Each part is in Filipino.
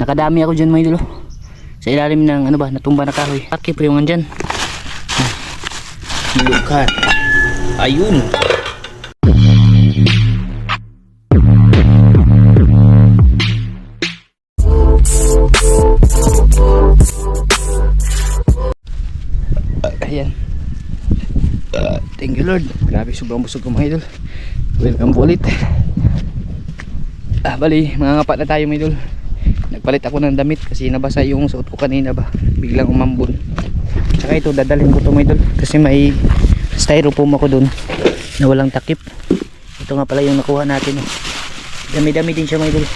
Nakadami ako dyan mga idol. Sa ilalim ng ano ba, natumba na kahoy. Laki pa yung andyan. Lukan. Ayun. Ayan. Thank you Lord. Grabe, sobrang busog ko mga idol. Welcome po ulit. Bali, mga ngapat na tayo mga idol. Nagpalit ako ng damit kasi nabasa yung suot ko kanina ba. Biglang umambon. Tsaka ito, dadalhin ko ito mga idol. Kasi may styrofoam ako dun na walang takip. Ito nga pala yung nakuha natin. Oh. Dami-dami din siya mga idol.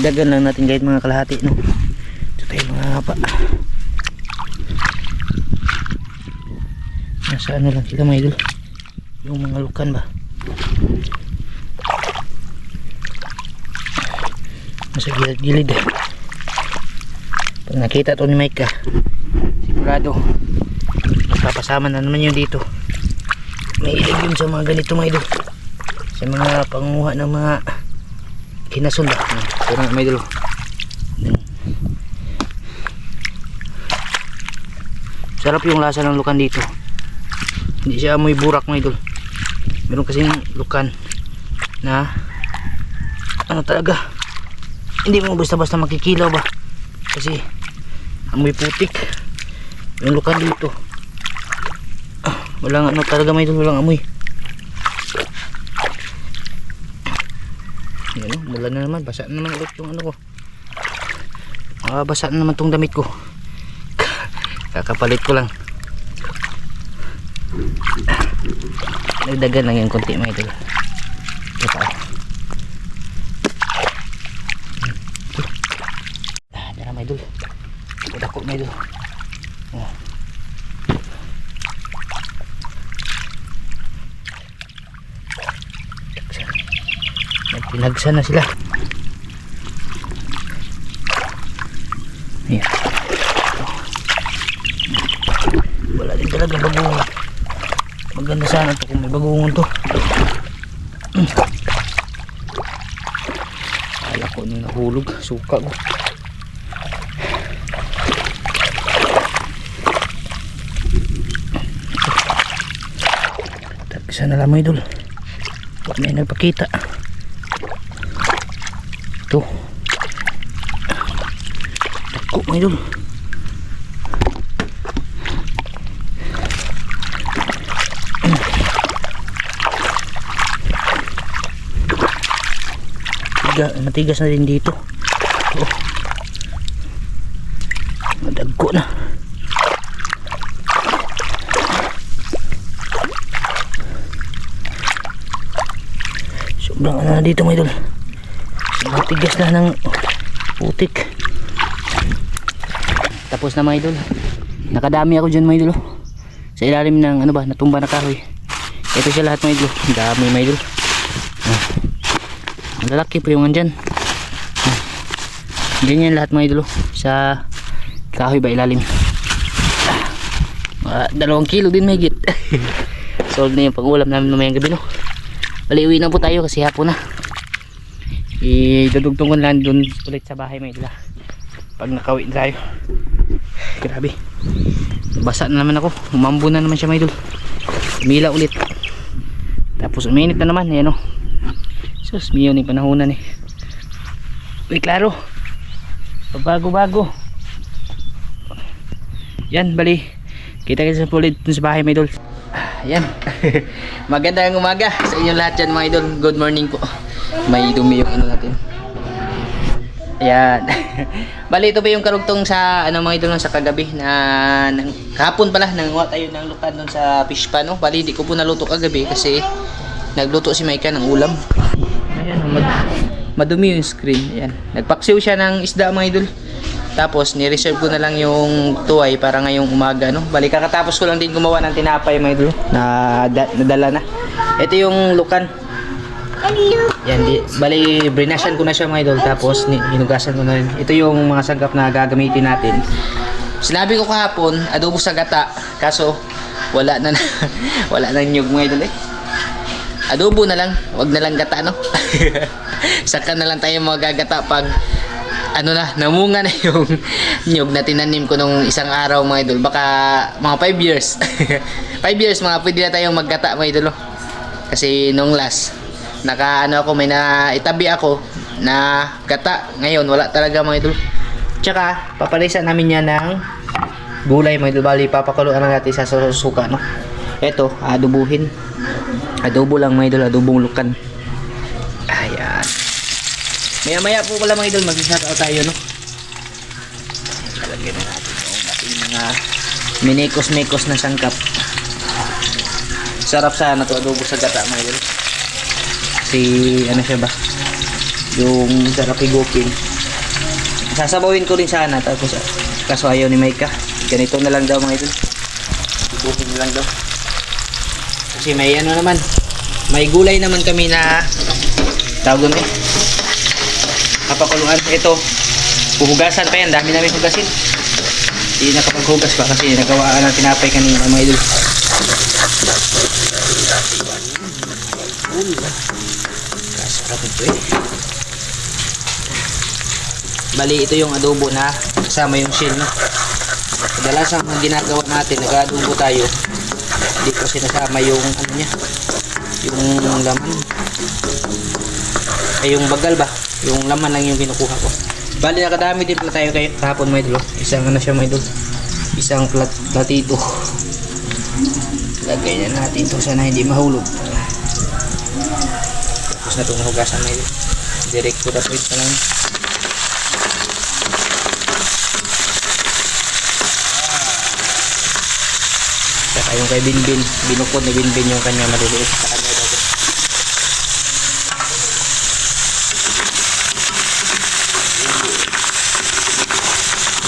Dagdagan lang natin kahit mga kalahati. No? Ito tayo mga ngapa. Nasa ano lang sila mga idol. Yung mga lukan ba. Nasa gilid-gilid. Pag nakita to ni Mike sigurado papasama na naman yun dito. May ilig yun sa mga ganito mga idol. Sa mga panguha ng mga kinasol ba. Pero mga idol, sarap yung lasa ng lukan dito. Hindi siya amoy burak mga idol. Meron kasing lukan na ano talaga, hindi mo basta-basta makikilaw ba kasi amoy putik yung lukan dito. Walang ano talaga mga idol, walang amoy. Yan o, mula na naman, basa na naman ulit yung ano ko. Basa na naman tong damit ko. Kakapalit ko lang. Nagdagan lang yung konti mga idol. Ito. Dara mga idol. Dako mga idol. Nagpinagsan na sila. Ayan. Wala din talaga bagungon. Maganda sana ito kung may bagungon to. Kala ko nung nahulog. Suka ko. Tagsan na lang mga idol. Huwag na yung nagpakita. Ito. Tako mga idol. Matigas na din dito. Oh. Madagko na. Sobrang ano na dito mga idol. Matigas na ng putik. Tapos na mga idol. Nakadami ako dyan mga idol. Sa ilalim ng ano ba, natumba na kahoy. Ito siya lahat mga idol. Dami mga idol. Lalaki pa yung andyan. Ganyan lahat mga idol. Sa kahoy ba ilalim. 2 kilo din may git. Solve na yung pag-ulam namin mamayang gabi no. Baliwi na po tayo kasi hapon na. Idudugtungan lang dun ulit sa bahay mga idol. Pag nakauwi na tayo. Grabe. Basa na naman ako. Umambo na naman siya mga idol. Umila ulit. Tapos uminit na naman. Ayan o. Sus, miyo ni panahonan eh. Uy, klaro. Bago-bago. Yan, bali. Kita-kita sa pulit dun sa bahay mga idol. Yan. Magandang umaga sa inyong lahat dyan mga idol. Good morning po. May dumi yung ano natin. Ayan. Bali, ito pa yung karugtong sa ano mga idol sa kagabi na kahapon pala nanguha tayo ng lukan dun sa fish pan no. Bali, di ko po naluto kagabi kasi nagluto si Maika ng ulam. Ayan, madumi yung screen. Ayan. Nagpaksiw siya ng isda mga idol. Tapos ni-reserve ko na lang yung tuway para ngayong umaga no. Bali, kakatapos ko lang din gumawa ng tinapay mga idol na nadala na. Ito yung lukan. Yan, bali brinasyan ko na siya mga idol. Tapos hinugasan ko na rin. Ito yung mga sagap na gagamitin natin. Sinabi ko kahapon adobo sa gata, kaso wala na wala nang nyug mga idol eh. Adobo na lang, wag na lang gata no. Saka na lang tayo magagata pag ano na, namunga na yung nyug na tinanim ko nung isang araw mga idol. Baka mga 5 years. 5 years mga pwede na tayong maggata mga idol. Kasi nung last, naka ano ako, may naitabi ako na gata. Ngayon, wala talaga mga idol. Tsaka, papalisan namin yan ng gulay mga idol. Bali, papakuluan na natin sa suka, no? Ito, adobuhin. Adobo lang mga idol, adobong lukan. Ayan. Maya-maya po pala mga idol, mag-shoutout tayo, no? Lalagyan na natin yung ating mga minikos-mikos na sangkap. Sarap sana to adobo sa gata mga idol. Kasi ano siya ba? Yung sarap higupin. Sasabawin ko rin sana, tapos kaso ayaw ni Maika. Ganito na lang daw mga idol. Higupin na lang daw. Kasi may ano naman, may gulay naman kami na tawag doon kapakuluan. Ito, huhugasan pa yan, dami namin hugasin. Hindi nakapaghugas pa kasi nagawa ng tinapay kanina mga idol. Kasarap ito eh. Bali, ito yung adobo na kasama yung shell, no? Kadalasan ang ginagawa natin, nag-adobo tayo, hindi ko sinasama yung ano niya, yung laman ay yung bagal ba, yung laman lang yung kinukuha ko. Bali, nakadami din pala tayo kahapon mga idol. Isang ano siya mga idol, isang platito. Lagay na natin ito sana hindi mahulog. Tapos na itong hugasan mga idol, direct to the point na lang. Saka yung kay Binbin, binukod ni Binbin yung kanya maliliit sa kanya daw.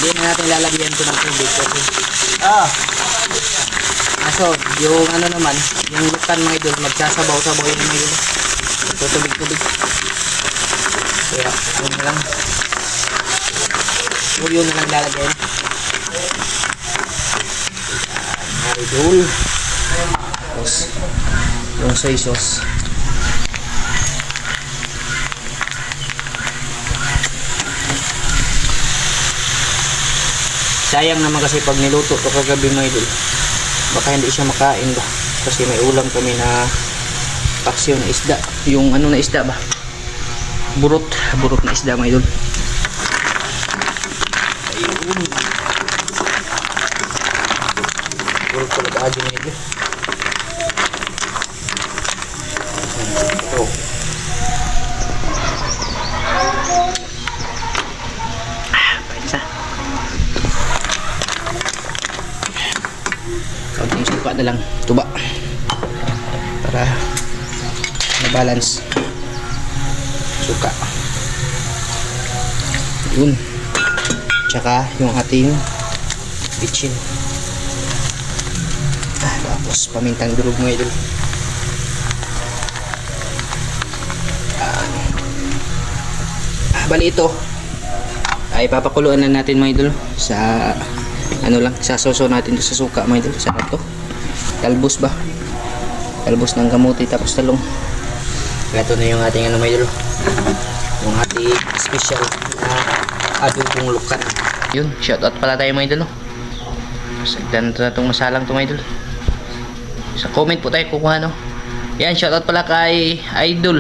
Hindi na natin lalagyan ito ng tubig kasi aso, yung ano naman, yung lukan mga idol, magsasabaw-sabaw yun mga idol. Ito tubig-tubig. Kaya, yun na lang. Yun na lang lalagyan. Idol. Tapos yung soy sauce. Sayang naman kasi pag niluto to kagabi mga idol, baka hindi siya makain ba, kasi may ulam kami na paksiw na isda. Yung ano na isda ba, burot na isda mga idol. Ayun, burot pala kaagyo mga idol. Ito paisa kaunting suka na lang, tuba, para na-balance suka. Yun, tsaka yung ating bitchin. Tapos pamintang durog mga idol. Bali, ito ay papakuluan na natin mga idol sa ano lang, sasoso natin to sa suka mga idol. Sarap to, talbos ba, talbos ng kamuti tapos talong. Ito na yung ating ano mga idol, yung ating special na adobong lukan. Yun, shoutout pala tayo mga idol, no? Sagdan na itong masalang to mga idol. Sa comment po tayo kukuha, no? Yan, shoutout pala kay Idol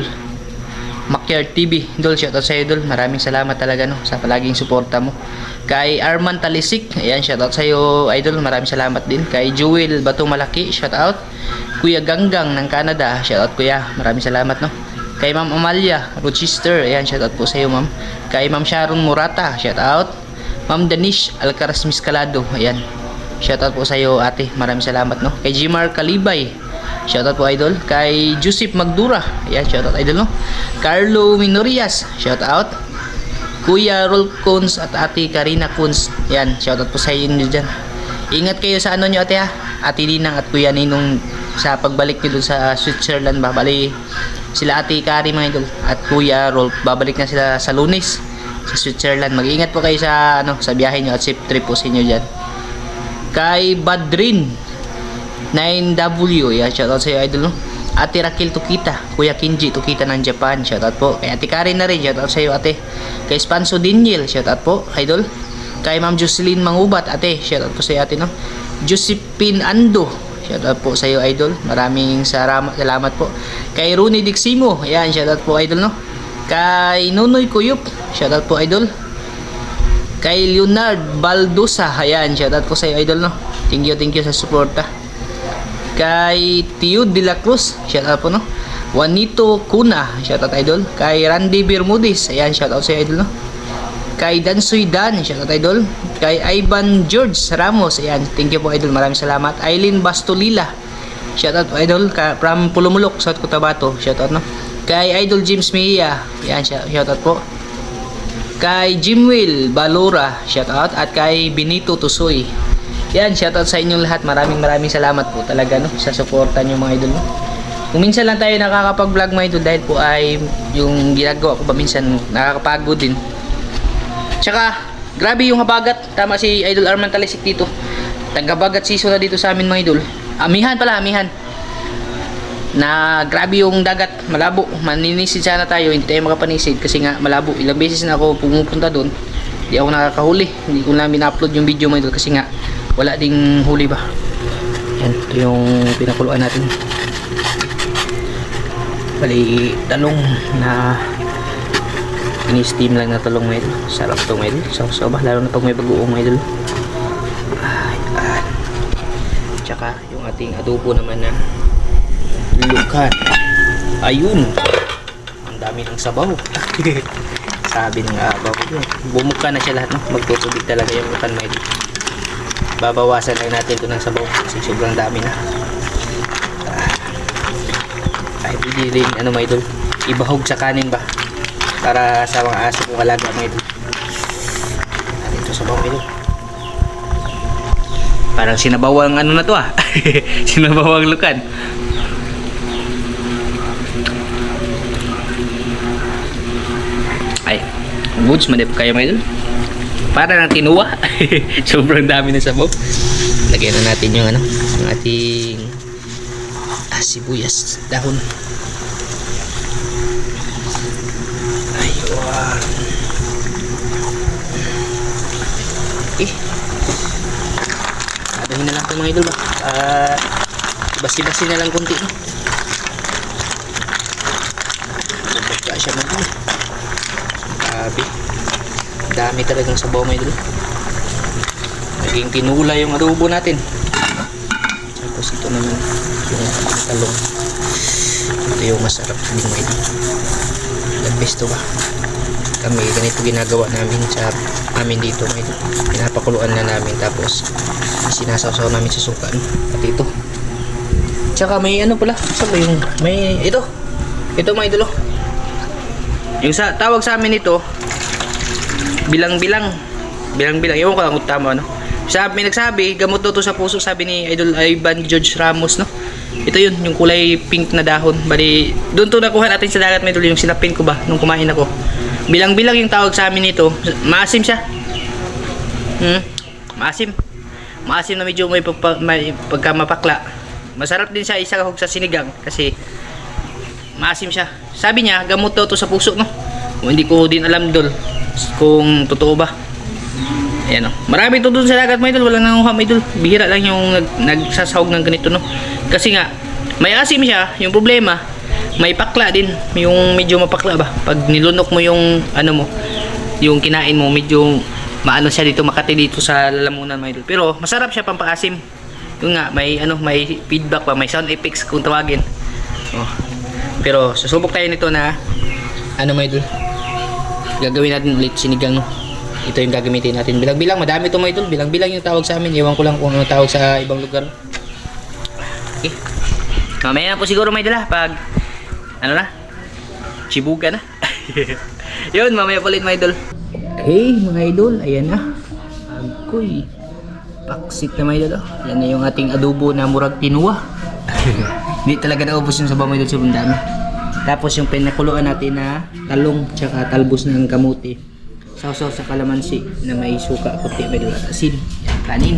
Makyar TV. Idol, shoutout sa Idol. Maraming salamat talaga, no, sa palaging suporta mo. Kay Arman Talisik, ayan, shoutout sa iyo Idol. Maraming salamat din. Kay Jewel Batong Malaki, shoutout. Kuya Ganggang ng Canada, shoutout kuya. Maraming salamat, no. Kay Ma'am Amalia Rochester, ayan, shoutout po sa iyo ma'am. Kay Ma'am Sharon Murata, shoutout. Ma'am Danish Alcaraz Miscalado, ayan, shoutout po sa iyo ate. Maraming salamat, no. Kay Jimar Kalibay, shoutout po Idol. Kay Joseph Magdura, ayan, shoutout Idol, no. Carlo Minorias, shoutout. Kuya Rol Coons at ate Karina Coons, ayan, shoutout po sa inyo dyan. Ingat kayo sa ano nyo ate ha, ate Ninang at Kuya Ninong sa pagbalik nyo dun sa Switzerland ba. Bali sila ate Kari mga idol at Kuya Rolf, babalik na sila sa Lunes sa Switzerland. Mag-ingat po kayo sa ano, sa biyahe nyo at safe trip po sa inyo dyan. Kay Badrin 9W, yeah, shoutout sa iyo Idol, no. Ate Rakil Tukita, Kuya Kinji Tukita ng Japan, shoutout po. Kay Ate Karen na rin, shoutout sa iyo ate. Kay Spanso Daniel, shoutout po, idol. Kay Ma'am Jocelyn Mangubat, ate, shoutout po sa iyo ate, no. Josephine Ando, shoutout po sa iyo, idol. Maraming salamat po. Kay Rooney Diximo, ayan, shoutout po, idol, no. Kay Nunoy Kuyup, shoutout po, idol. Kay Leonard Baldosa, ayan, shoutout po sa iyo, idol, no. Thank you sa suporta. Kay Tio de la Cruz, shoutout po, no. Juanito Cuna, shoutout, idol. Kay Randy Bermudez, ayan, shoutout sa iyo, idol, no. Kay Dansoy Dan, shoutout, idol. Kay Ivan George Ramos, ayan, thank you po, idol, maraming salamat. Aileen Bastolila, shoutout po, idol. From Pulumulok, South Cotabato, shoutout, no. Kay Idol James Mejia, ayan, shoutout po. Kay Jimwell Balora, shoutout. At kay Benito Tusoy, yan, shoutout sa inyong lahat. Maraming salamat po talaga, no, sa suporta nyo, mga idol, no. Kung minsan lang tayo nakakapag-vlog, mga idol, dahil po ay yung ginagawa ko pa minsan nakakapagod din. Tsaka grabe yung habagat. Tama si Idol Arman Talisik dito. Tagabagat season na dito sa amin, mga idol. Amihan na grabe yung dagat, malabo. Maninisid sana tayo, hindi tayo makapanisid kasi nga malabo. Ilang beses na ako pumupunta doon, hindi ako nakakahuli. Hindi ko na min-upload yung video, mga idol, kasi nga wala ding huli ba. Yan, ito yung pinakuluan natin. Bali, talong na ini-steam lang na talong, mga idol. Sarap ito, mga idol. So ba, lalo na pag may bagoong, mga idol. Ayan. Tsaka yung ating adobo naman na lukan. Ayun, ang dami ng sabaw. Sabi ng abaw ko, bumuka na siya lahat, no? Magtutubig talaga yung lukan, mga idol. Babawasan lang natin ito ng sabaw kasi sobrang dami na. Ay, hindi rin, mga idol, ibahog sa kanin ba para sa mga aso kong alaga, mga idol. Ito sabaw, mga idol. Parang sinabawang na to, sinabawang lukan. Ay, goods, madep kayo, mga idol. Para ng tinuwa. Sobrang dami na sabaw. Lagyan na natin yung yung ating sibuyas dahon. Ayun. Okay. Adahin na lang ito, mga idol ba? Basi-basi na lang konti, no? Baka siya mag-idol. Grabe. Dami talagang sabaw, mga idol. Naging tinula yung adobo natin. Tapos ito naman yung talong. Ito yung masarap din, mga idol. The best to ba? Kami ganito ginagawa namin sa amin dito, mga idol. Pinapakuluan na namin tapos sinasawsaw namin sa suka, no? At ito. Tsaka may pala. Sabi yung may ito. Ito, mga idol. Yung tawag sa amin ito, bilang-bilang. Ewan ko lang kung tama, no? May nagsabi, gamot daw to sa puso, sabi ni Idol Ivan George Ramos, no? Ito yun, yung kulay pink na dahon. Bali, doon to nakuha natin sa dagat, may idol, yung sinapin ko ba nung kumain ako. Bilang-bilang yung tawag sa amin nito. Maasim siya. Maasim na medyo may pagka mapakla. Masarap din siya isahog sa sinigang kasi maasim siya. Sabi niya, gamot daw to sa puso, no? Hindi ko din alam, dol, kung totoo ba. Ayan, no? Marami to dun sa dagat, mga idol. Walang nanguha, mga idol. Bihira lang yung nagsasahog ng ganito, no? Kasi nga may asim siya. Yung problema, may pakla din. Yung medyo mapakla ba, pag nilunok mo yung mo, yung kinain mo, medyo maano siya dito, makati dito sa lalamunan, mga idol. Pero masarap siya pampaasim. Yung nga, may may feedback pa, may sound effects kung tawagin. Pero susubok tayo nito na mga idol, gagawin natin ulit sinigang, no? Ito yung gagamitin natin. Bilang-bilang, madami ito, mga idol. Bilang-bilang yung tawag sa amin. Ewan ko lang kung ano tawag sa ibang lugar. Okay. Mamaya na po siguro, mga idol, pag chibuga na. Yun, mamaya po ulit, mga idol. Okay, mga idol, ayan na. Agkoy. Paksit na, mga idol. Yan na yung ating adobo na murag tinuwa. Hindi talaga naubos yung sabaw, mga idol, sobrang dami. Tapos yung pinakuluan natin na talong tsaka talbos ng kamuti. Sausaw sa kalamansi na may suka, puti, may dulat, asin, kanin.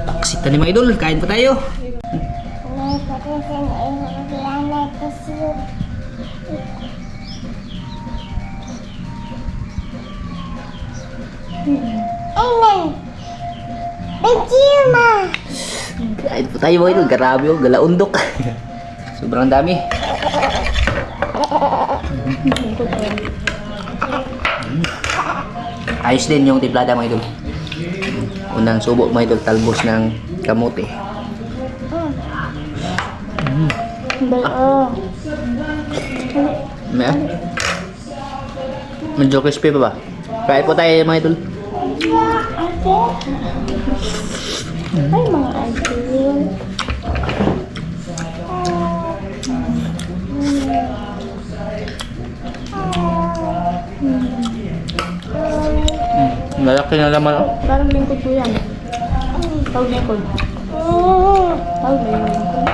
Paksit na ni, mga idol, kain pa tayo. Kain po tayo mga idol. Grabe oh, galaundok. Sobrang dami. Ayos din yung timplada mga idol. Unang subo mga idol, talbos ng kamote. May medyo crispy pa ba? Kain po tayo mga idol. Ay, mga idol. Malaki na laman oh. Parang lingkod ko yan. Tawag lingkod. Tawag na yung lingkod.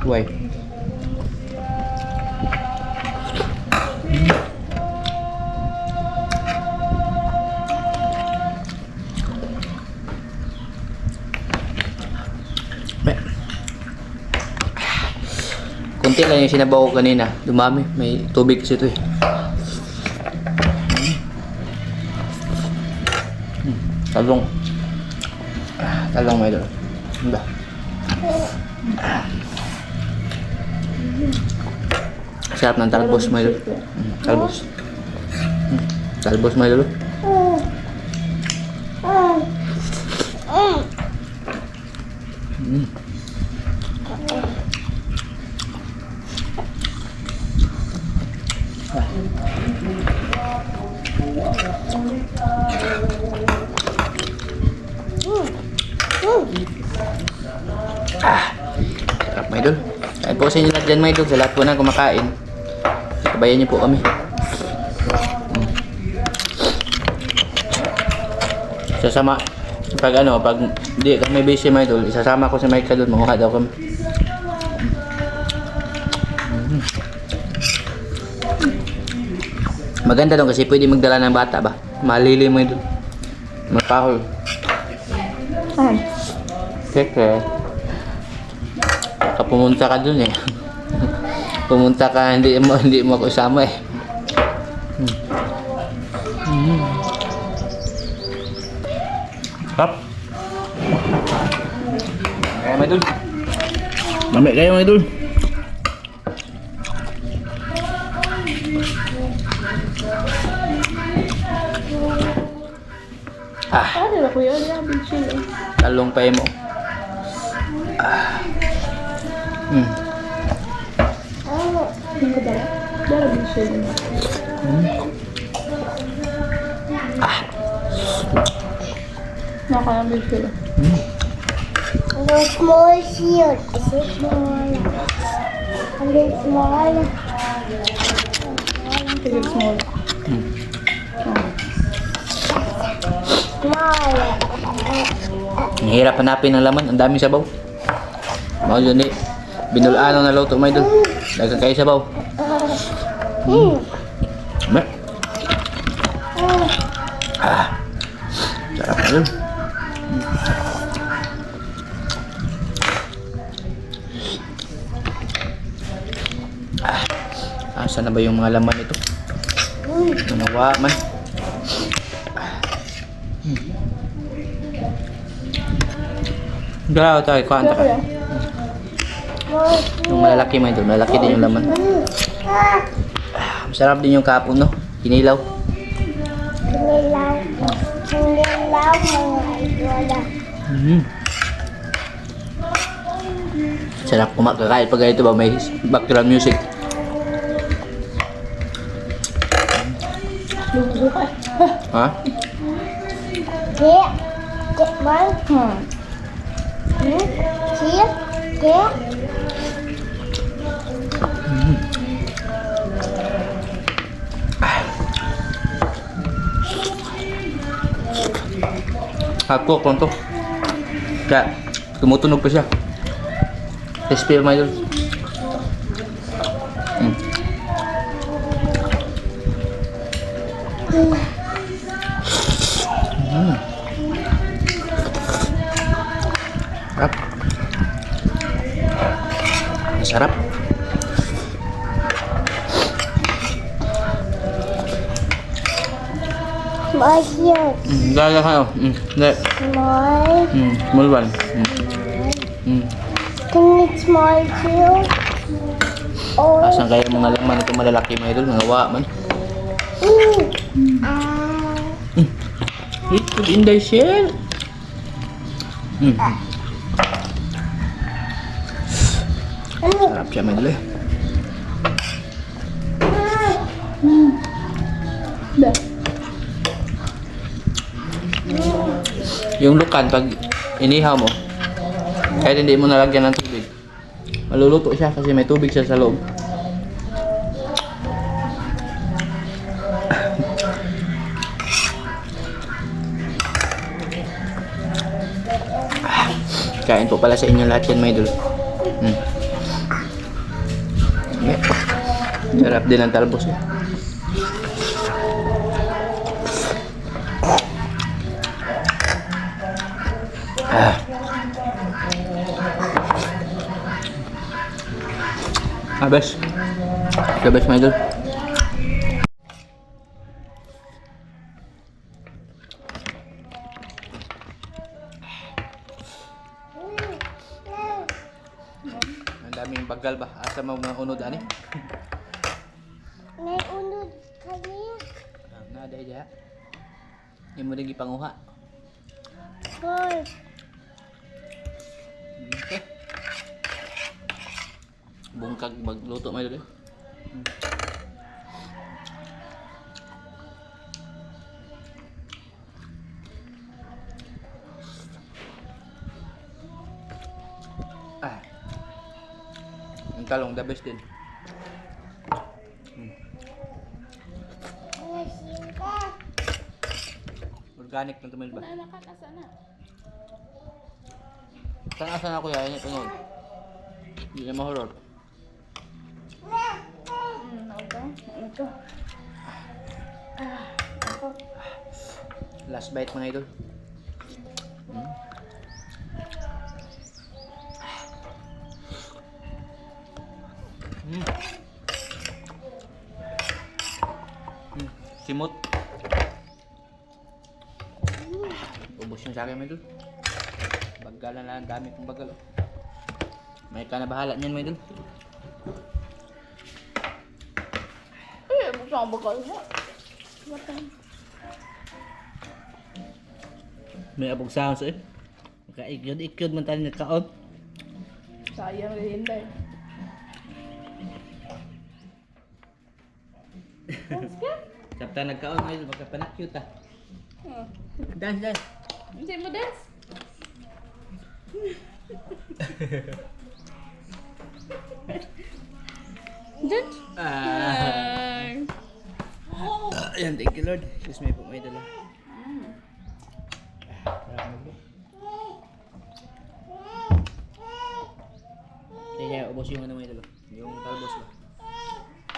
Why? Kunti lang yung sinabaw ko kanina. Dumami. May tubig kasi ito eh. Talong. Talong may doon. Diba? Sarap ng talbos may doon. Talbos. Talbos may doon. Sarap mga idol. Kain po sa inyo lahat dyan mga idol. Sa lahat po na kumakain. Kabayan niyo po kami. Sasama. Pag ano, pag di kami busy mga idol, isasama ko si Micah doon. Manguha daw kami. Maganda doon kasi pwede magdala ng bata ba? Malili mo doon. Magpahol. Ay. Keke. Pumunta ka dun eh. Pumunta ka, hindi mo ako isama eh. Hap. Kaya may dul. Mamay kayo may dul. Ano na kuya? Ano na chill eh. Talong pa mo. Hindi ko dala. Dala din chill. Nakakaya chill. The small shield. Is it small? And the small. Sige, small. Small. Ang hirap hanapin ng laman, ang daming sabaw. Mau yun eh. Binulano na luto may dul. Dagang kayo sabaw. Mer. Sarap na dun. Asa na ba yung mga laman ito? Nanawa man. Galaw tayo, kuhanta ka. Yung malalaki man ito, malalaki din yung laman. Masarap din yung kapon, no? Kinilaw. Kinilaw. Kinilaw mga idola. Sarap kumakakain pag ganito ba, may background music. Ha? Kek. Kek man. Kek. Kek. Ako, konto. Kaya, tumutunog pa siya. Crispy my idol. Sarap. Masarap. Small here. Gala kayo. Hindi. Small. Small one. Can you small too? Oh. Asan kaya mga laman ito malalaki mga idol? Mga wa man. Eat food in the shell. Sarap siya mga idol eh. Yung lukan, pag inihaw mo, kahit hindi mo nalagyan ng tubig, maluluto siya kasi may tubig siya sa loob. Kain po pala sa inyo lahat yan, mga idol. Sarap din ang talbos eh. Best. The best, my idol. Ang daming bagal ba? Asa mo mga unod ani? May unod kami. Nada dia. Hindi mo rin ipanguha. Hoy. Okay. Bungkag magluto may dali. Ang talong the best din. Organic ng tumil ba? Nanakan asa na. Saan ako yan? Panood. Hindi na mahurot. Ito. Last bite mga idol. Simot. Ubos yung sa akin mga idol. Bagal na lang, dami kong bagal. May ka na bahala niyan mga idol. Buksan ang bakal mo. May abog sounds eh. Maka-ikyod man tayo nagkaon. Sayang rin hindi. Sapta nagkaon mga idol, magkapanak-cute ah. Dance. Hindi mo dance? Dance? Ayan, thank you Lord. Excuse me po, may dala. Kaya ubos yung ano may dala. Yung talbos ba?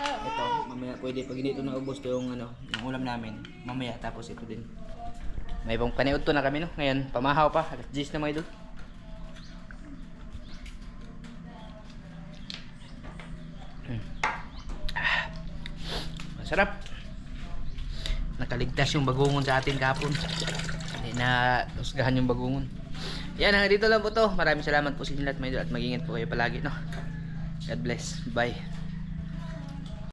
Ito, mamaya pwede pag hindi ito naubos to yung ano, yung ulam namin. Mamaya tapos ito din. May ibang paniod to na kami no. Ngayon, pamahaw pa. Alas 10 na mga idol. Masarap. Nakaligtas yung bagungon sa atin kahapon. Hindi na usgahan yung bagungon. Yan, hanggang dito lang po to. Maraming salamat po sa inyo lahat mga idol at mag-ingat po kayo palagi no. God bless. Bye.